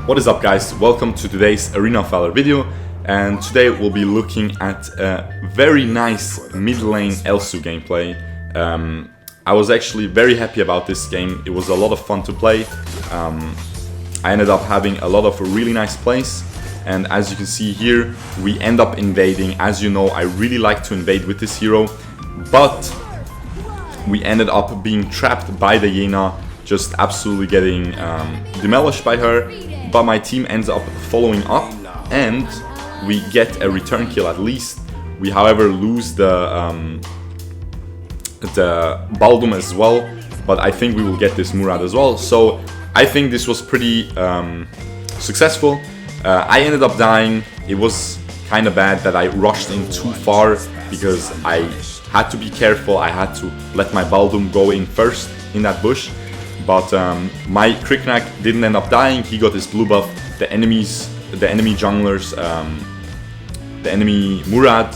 What is up, guys? Welcome to today's Arena of Valor video, and today we'll be looking at a very nice mid lane Elsu gameplay. I was actually very happy about this game. It was a lot of fun to play. I ended up having a lot of really nice plays, and as you can see here, we end up invading. As you know, I really like to invade with this hero, but we ended up being trapped by the Yena, just absolutely getting demolished by her. But my team ends up following up, and we get a return kill at least. We, however, lose the Baldum as well, but I think we will get this Murad as well. So I think this was pretty successful. I ended up dying. It was kind of bad that I rushed in too far because I had to be careful. I had to let my Baldum go in first in that bush. But my Kriknak didn't end up dying. He got his blue buff. The enemy junglers, the enemy Murad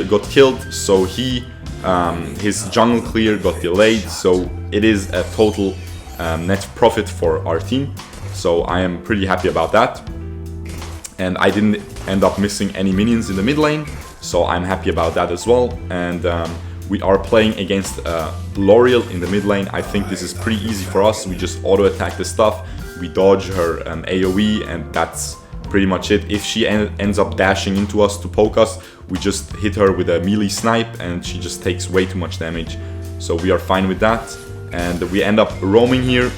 got killed. So his jungle clear got delayed. So it is a total net profit for our team. So I am pretty happy about that. And I didn't end up missing any minions in the mid lane. So I'm happy about that as well. And we are playing against L'Oreal in the mid lane. I think this is pretty easy for us. We just auto attack the stuff. We dodge her AoE, and that's pretty much it. If she ends up dashing into us to poke us, we just hit her with a melee snipe, and she just takes way too much damage. So we are fine with that. And we end up roaming here,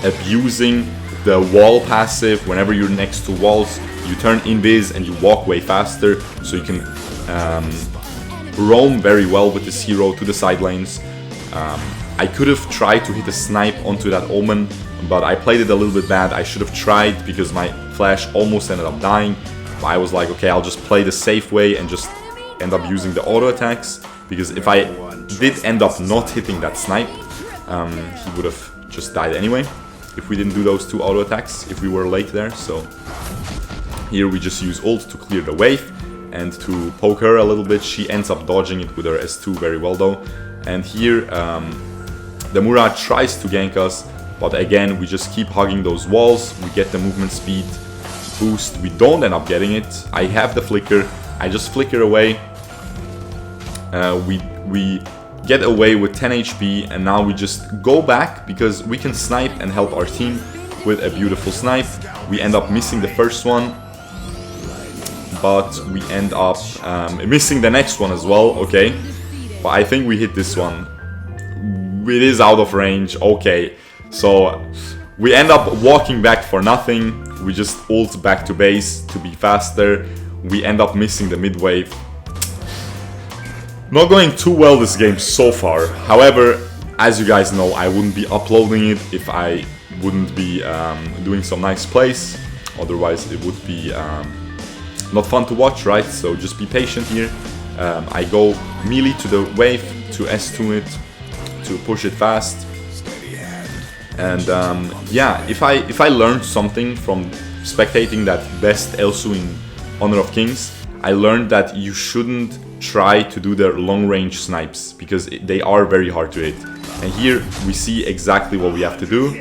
abusing the wall passive. Whenever you're next to walls, you turn invis and you walk way faster, so you can roam very well with this hero to the side lanes. I could have tried to hit a snipe onto that Omen, but I played it a little bit bad. I should have tried because my flash almost ended up dying. But I was like, okay, I'll just play the safe way and just end up using the auto attacks, because if I did end up not hitting that snipe, he would have just died anyway if we didn't do those two auto attacks, if we were late there. So here we just use ult to clear the wave and to poke her a little bit. She ends up dodging it with her S2 very well though. And here the Murad tries to gank us, but again we just keep hugging those walls. We get the movement speed boost. We don't end up getting it. I have the flicker. I just flicker away. We get away with 10 HP, and now we just go back because we can snipe and help our team with a beautiful snipe. We end up missing the first one, but we end up missing the next one as well. Okay, but I think we hit this one. It is out of range. Okay, so we end up walking back for nothing. We just ult back to base to be faster. We end up missing the mid wave. Not going too well this game so far. However, as you guys know, I wouldn't be uploading it if I wouldn't be doing some nice plays. Otherwise it would be not fun to watch, right? So just be patient here. I go melee to the wave, to S2 it, to push it fast. And yeah, if I learned something from spectating that best Elsu in Honor of Kings, I learned that you shouldn't try to do their long range snipes because they are very hard to hit. And here we see exactly what we have to do.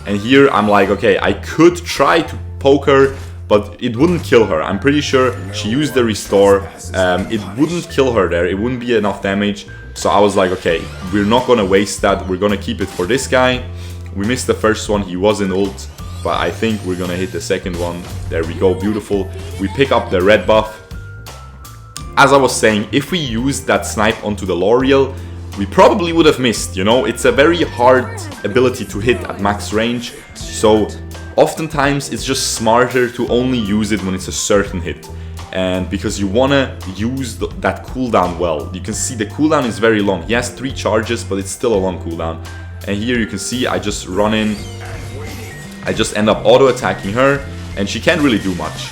And here I'm like, okay, I could try to poke her, but it wouldn't kill her. I'm pretty sure she used the restore. It wouldn't kill her there. It wouldn't be enough damage. So I was like, okay, we're not gonna waste that. We're gonna keep it for this guy. We missed the first one. He was in ult, but I think we're gonna hit the second one. There we go, beautiful. We pick up the red buff. As I was saying, if we used that snipe onto the L'Oreal, we probably would have missed, you know? It's a very hard ability to hit at max range. So oftentimes it's just smarter to only use it when it's a certain hit. And because you want to use that cooldown well. You can see the cooldown is very long. He has 3 charges, but it's still a long cooldown. And here you can see I just run in. I just end up auto attacking her, and she can't really do much.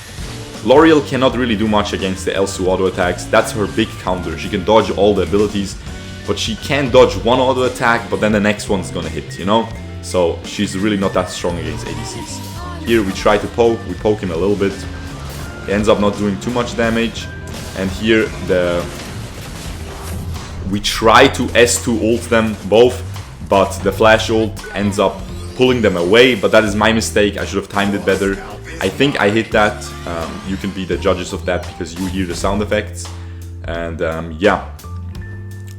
L'Oreal cannot really do much against the Elsu auto attacks. That's her big counter. She can dodge all the abilities, but she can dodge one auto attack, but then the next one's gonna hit, you know? So she's really not that strong against ADCs. Here we try to poke. We poke him a little bit. He ends up not doing too much damage. And here we try to S2 ult them both, but the flash ult ends up pulling them away, but that is my mistake. I should have timed it better. I think I hit that. You can be the judges of that because you hear the sound effects. And yeah,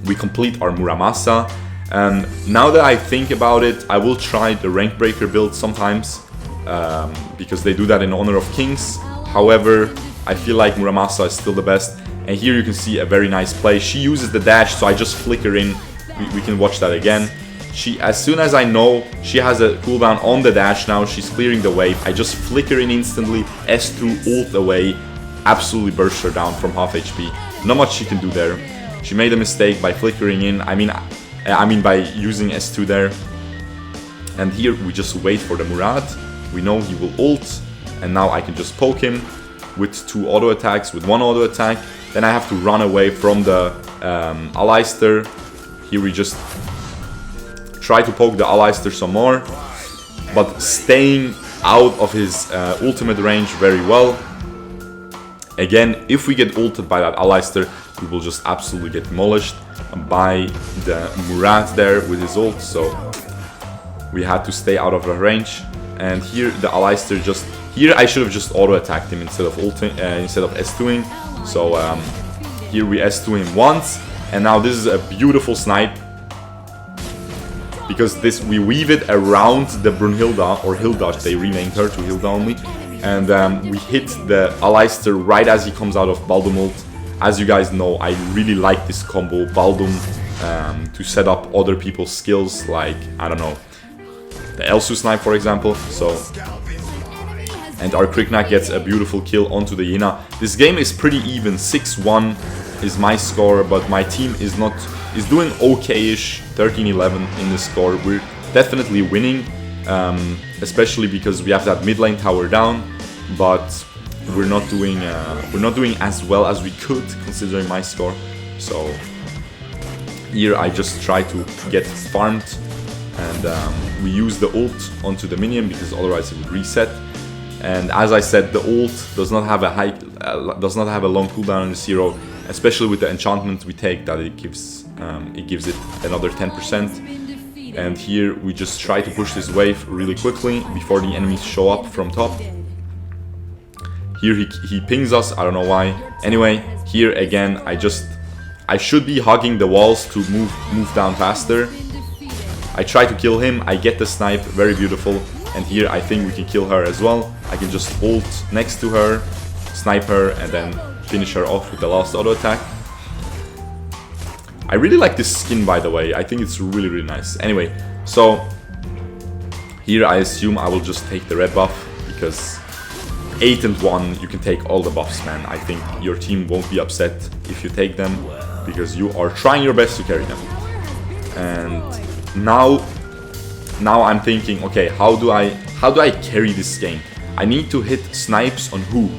we complete our Muramasa. And now that I think about it, I will try the rank breaker build sometimes, because they do that in honor of kings. However, I feel like Muramasa is still the best. And here you can see a very nice play. She uses the dash, so I just flicker in. We can watch that again. As soon as I know she has a cooldown on the dash now, she's clearing the wave, I just flicker in instantly, S2 ult away, absolutely burst her down from half HP. Not much she can do there. She made a mistake by flickering in, I mean by using S2 there. And here we just wait for the Murad. We know he will ult, and now I can just poke him with 2 auto attacks, with 1 auto attack. Then I have to run away from the Aleister. Here we just try to poke the Aleister some more, but staying out of his ultimate range very well. Again, if we get ulted by that Aleister, we will just absolutely get demolished by the Murad there with his ult, so we had to stay out of the range. And here the Aleister just... Here I should have just auto-attacked him instead of ulting, instead of S2ing. So here we S2 him once, and now this is a beautiful snipe. Because this, we weave it around the Brunhilde, or Hilda, they renamed her to Hilda only. And we hit the Aleister right as he comes out of Baldum ult. As you guys know, I really like this combo, Baldum, to set up other people's skills, like, I don't know, the Elsu snipe for example. So, and our Kriknak gets a beautiful kill onto the Yena. This game is pretty even, 6-1 is my score, but my team is doing okay-ish, 13-11 in the score. We're definitely winning, especially because we have that mid lane tower down, but we're not doing as well as we could considering my score. So here I just try to get farmed, and we use the ult onto the minion because otherwise it would reset. And as I said, the ult does not have a long cooldown on the 0, especially with the enchantment we take, that it gives it another 10%. And here we just try to push this wave really quickly before the enemies show up from top. Here he pings us, I don't know why. Anyway, here again I should be hugging the walls to move down faster. I try to kill him, I get the snipe, very beautiful. And here I think we can kill her as well. I can just ult next to her, snipe her, and then finish her off with the last auto attack. I really like this skin, by the way. I think it's really, really nice. Anyway, so here I assume I will just take the red buff, because 8 and 1, you can take all the buffs, man. I think your team won't be upset if you take them, because you are trying your best to carry them. And now I'm thinking, okay, how do I carry this game? I need to hit snipes on who?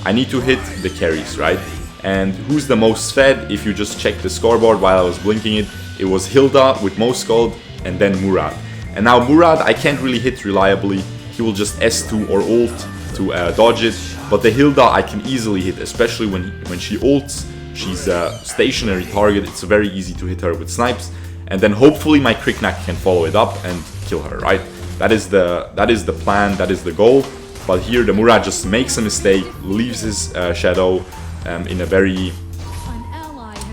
I need to hit the carries, right? And who's the most fed? If you just check the scoreboard while I was blinking it, it was Hilda with most gold, and then Murad. And now Murad I can't really hit reliably. He will just S2 or ult to dodge it. But the Hilda I can easily hit, especially when she ults. She's a stationary target. It's very easy to hit her with snipes. And then hopefully my Kriknak can follow it up and kill her, right? That is the plan, that is the goal. But here the Murad just makes a mistake, leaves his shadow in a very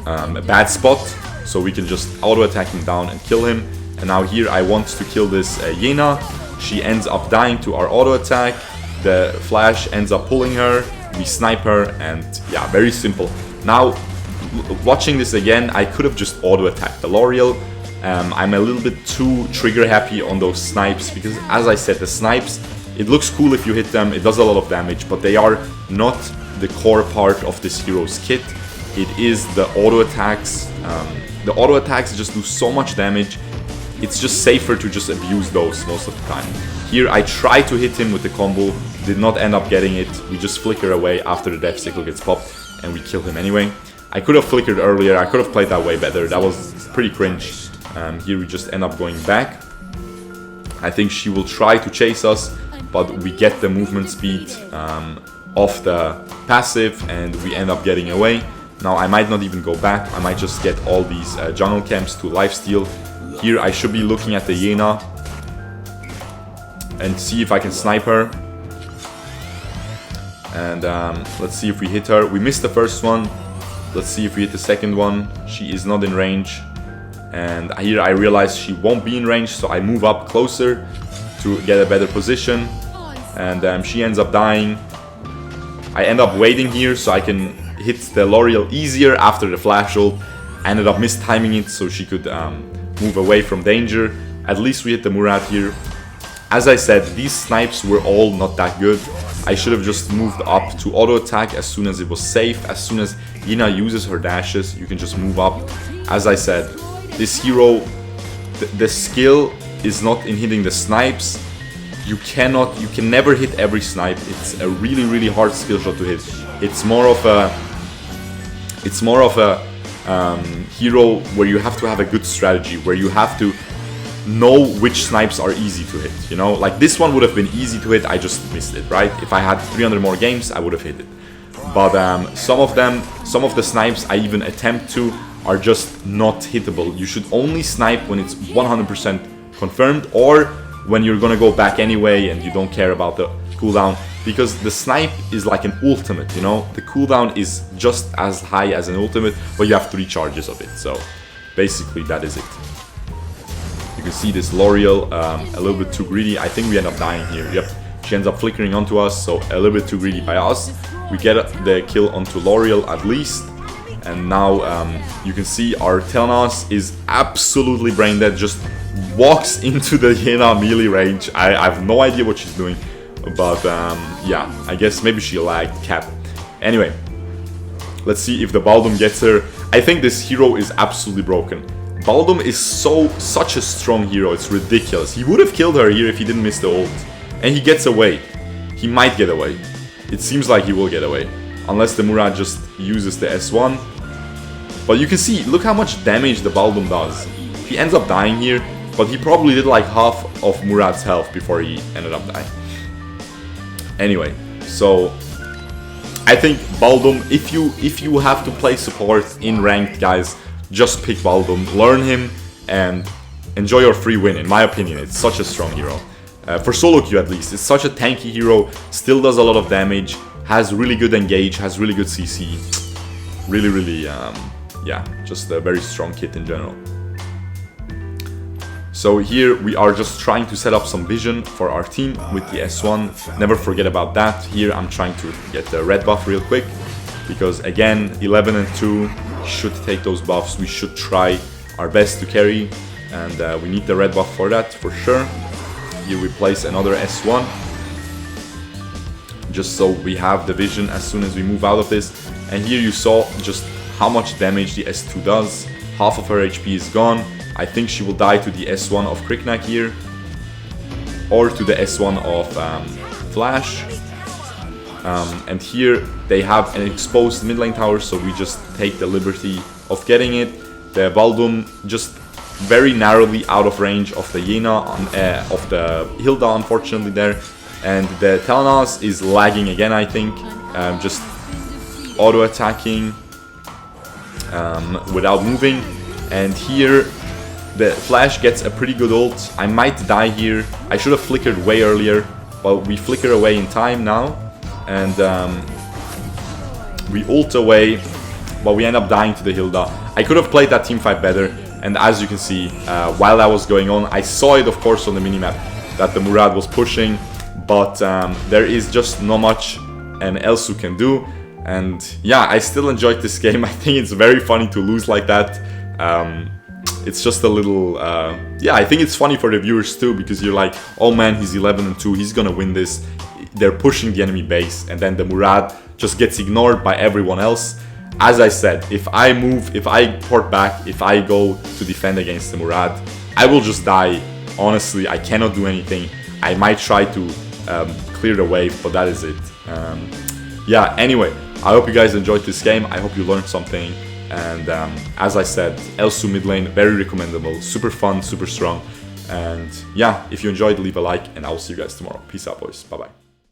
bad spot, so we can just auto attack him down and kill him. And now here I want to kill this Yena. She ends up dying to our auto attack. The flash ends up pulling her. We snipe her, and yeah, very simple. Now, watching this again, I could have just auto attacked the L'Oreal. I'm a little bit too trigger happy on those snipes, because as I said, the snipes, it looks cool if you hit them, it does a lot of damage, but they are not the core part of this hero's kit. It is the auto attacks. The auto attacks just do so much damage. It's just safer to just abuse those most of the time. Here I try to hit him with the combo, did not end up getting it. We just flicker away after the death sickle gets popped, and we kill him anyway. I could have flickered earlier, I could have played that way better, that was pretty cringe. Here we just end up going back. I think she will try to chase us, but we get the movement speed off the passive, and we end up getting away. Now I might not even go back, I might just get all these jungle camps to lifesteal. Here I should be looking at the Yena. and see if I can snipe her. And let's see if we hit her. We missed the first one. Let's see if we hit the second one. She is not in range. And here I realize she won't be in range, so I move up closer to get a better position. And she ends up dying. I end up waiting here so I can hit the L'Oreal easier after the flash ult. I ended up mistiming it so she could move away from danger. At least we hit the Murad here. As I said, these snipes were all not that good. I should have just moved up to auto attack as soon as it was safe. As soon as Yina uses her dashes, you can just move up. As I said, this hero, the skill is not in hitting the snipes. You can never hit every snipe. It's a really hard skill shot to hit. It's more of a hero where you have to have a good strategy, where you have to know which snipes are easy to hit, you know? Like this one would have been easy to hit, I just missed it, right? If I had 300 more games, I would have hit it. But some of the snipes I even attempt to are just not hittable. You should only snipe when it's 100% confirmed, or when you're gonna go back anyway and you don't care about the cooldown, because the snipe is like an ultimate, you know? The cooldown is just as high as an ultimate, but you have 3 charges of it, so basically that is it. You can see this L'Oreal a little bit too greedy. I think we end up dying here. Yep, she ends up flickering onto us, so a little bit too greedy by us. We get the kill onto L'Oreal at least. And now you can see our Telenas is absolutely brain dead. Just walks into the Yena melee range. I have no idea what she's doing. But yeah, I guess maybe she lagged cap. Anyway, let's see if the Baldum gets her. I think this hero is absolutely broken. Baldum is such a strong hero, it's ridiculous. He would have killed her here if he didn't miss the ult. And he gets away. He might get away. It seems like he will get away. Unless the Murad just uses the S1. But you can see, look how much damage the Baldum does. He ends up dying here, but he probably did like half of Murad's health before he ended up dying. Anyway, so I think Baldum, if you have to play support in ranked, guys, just pick Baldum, learn him, and enjoy your free win. In my opinion, it's such a strong hero. For solo queue at least, it's such a tanky hero, still does a lot of damage, has really good engage, has really good CC. Really, yeah, just a very strong kit in general. So here we are just trying to set up some vision for our team with the S1. Never forget about that. Here I'm trying to get the red buff real quick, because again, 11 and 2 should take those buffs. We should try our best to carry, and we need the red buff for that, for sure. Here we place another S1, just so we have the vision as soon as we move out of this. And here you saw just how much damage the S2 does. Half of her HP is gone. I think she will die to the S1 of Kriknak here, or to the S1 of Flash. And here they have an exposed mid lane tower, so we just take the liberty of getting it. The Baldum just very narrowly out of range of the Yena, of the Hilda, unfortunately there. And the Telenas is lagging again, I think, just auto attacking without moving. And here the Flash gets a pretty good ult. I might die here. I should have flickered way earlier, but we flicker away in time now. And we ult away, but we end up dying to the Hilda. I could have played that team fight better, and as you can see, while that was going on, I saw it of course on the minimap that the Murad was pushing, but there is just not much an Elsu can do. And yeah, I still enjoyed this game. I think it's very funny to lose like that. It's just a little, yeah, I think it's funny for the viewers too, because you're like, oh man, he's 11 and 2, he's gonna win this. They're pushing the enemy base, and then the Murad just gets ignored by everyone else. As I said, if I move, if I port back, if I go to defend against the Murad, I will just die. Honestly, I cannot do anything. I might try to clear the wave, but that is it. Yeah, anyway, I hope you guys enjoyed this game. I hope you learned something. And as I said, Elsu mid lane, very recommendable, super fun, super strong. And yeah, if you enjoyed, leave a like, and I will see you guys tomorrow. Peace out, boys. Bye-bye.